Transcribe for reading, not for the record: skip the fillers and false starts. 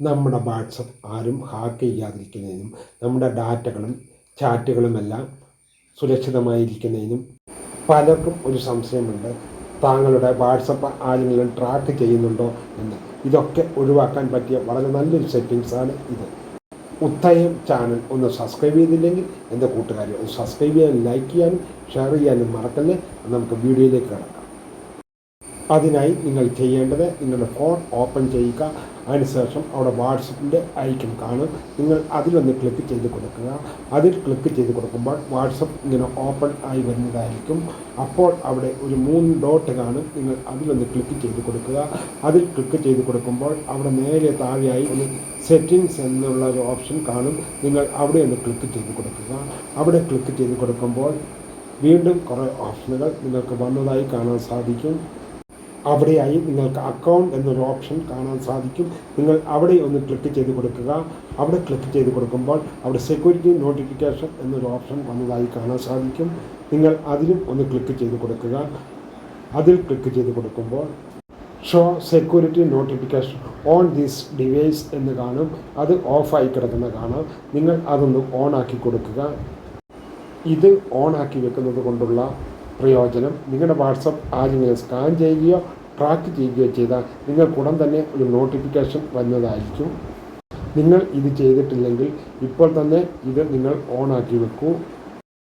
നമ്മുടെ വാട്സപ്പ് ആരും ഹാക്ക് ചെയ്യാതിരിക്കുന്നതിനും നമ്മുടെ ഡാറ്റകളും ചാറ്റുകളുമെല്ലാം സുരക്ഷിതമായിരിക്കുന്നതിനും പലർക്കും ഒരു സംശയമുണ്ട്, താങ്കളുടെ വാട്സപ്പ് ആരെങ്കിലും ട്രാക്ക് ചെയ്യുന്നുണ്ടോ എന്ന്. ഇതൊക്കെ ഒഴിവാക്കാൻ പറ്റിയ വളരെ നല്ലൊരു സെറ്റിങ്സാണ് ഇത്. ഉത്തയം ചാനൽ ഒന്ന് സബ്സ്ക്രൈബ് ചെയ്തില്ലെങ്കിൽ എൻ്റെ കൂട്ടുകാരെ ഒന്ന് സബ്സ്ക്രൈബ് ചെയ്യാനും ലൈക്ക് ചെയ്യാനും ഷെയർ ചെയ്യാനും മറക്കല്ലേ. നമുക്ക് വീഡിയോയിലേക്ക് കിടക്കാം. അതിനായി നിങ്ങൾ ചെയ്യേണ്ടത്, നിങ്ങളുടെ ഫോൺ ഓപ്പൺ ചെയ്യുക. അതിനുശേഷം അവിടെ വാട്സപ്പിൻ്റെ ഐക്കൺ കാണും. നിങ്ങൾ അതിലൊന്ന് ക്ലിക്ക് ചെയ്ത് കൊടുക്കുക. അതിൽ ക്ലിക്ക് ചെയ്ത് കൊടുക്കുമ്പോൾ വാട്സപ്പ് ഇങ്ങനെ ഓപ്പൺ ആയി വരുന്നതായിരിക്കും. അപ്പോൾ അവിടെ ഒരു 3 ഡോട്ട് കാണും. നിങ്ങൾ അതിലൊന്ന് ക്ലിക്ക് ചെയ്ത് കൊടുക്കുക. അതിൽ ക്ലിക്ക് ചെയ്ത് കൊടുക്കുമ്പോൾ അവിടെ നേരെ താഴെയായി ഒന്ന് സെറ്റിങ്സ് എന്നുള്ള ഒരു ഓപ്ഷൻ കാണും. നിങ്ങൾ അവിടെ ഒന്ന് ക്ലിക്ക് ചെയ്ത് കൊടുക്കുക. അവിടെ ക്ലിക്ക് ചെയ്ത് കൊടുക്കുമ്പോൾ വീണ്ടും കുറേ ഓപ്ഷനുകൾ നിങ്ങൾക്ക് വന്നതായി കാണാൻ സാധിക്കും. അവിടെയായി നിങ്ങൾക്ക് അക്കൗണ്ട് എന്നൊരു ഓപ്ഷൻ കാണാൻ സാധിക്കും. നിങ്ങൾ അവിടെ ഒന്ന് ക്ലിക്ക് ചെയ്ത് കൊടുക്കുക. അവിടെ ക്ലിക്ക് ചെയ്ത് കൊടുക്കുമ്പോൾ അവിടെ സെക്യൂരിറ്റി നോട്ടിഫിക്കേഷൻ എന്നൊരു ഓപ്ഷൻ വന്നതായി കാണാൻ സാധിക്കും. നിങ്ങൾ അതിലും ഒന്ന് ക്ലിക്ക് ചെയ്ത് കൊടുക്കുക. അതിൽ ക്ലിക്ക് ചെയ്ത് കൊടുക്കുമ്പോൾ show security notification on this device എന്ന് കാണും. അത് ഓഫായി കിടക്കുന്ന കാണാം. നിങ്ങൾ അതൊന്ന് ഓണാക്കി കൊടുക്കുക. ഇത് ഓണാക്കി വെക്കുന്നത് കൊണ്ടുള്ള പ്രയോജനം, നിങ്ങളുടെ വാട്സപ്പ് ആരെങ്കിലും സ്കാൻ ചെയ്യുകയോ ട്രാക്ക് ചെയ്യുകയോ ചെയ്താൽ നിങ്ങൾക്കുടൻ തന്നെ ഒരു നോട്ടിഫിക്കേഷൻ വരുന്നതായിരിക്കും. നിങ്ങൾ ഇത് ചെയ്തിട്ടില്ലെങ്കിൽ ഇപ്പോൾ തന്നെ ഇത് നിങ്ങൾ ഓണാക്കി വെക്കൂ.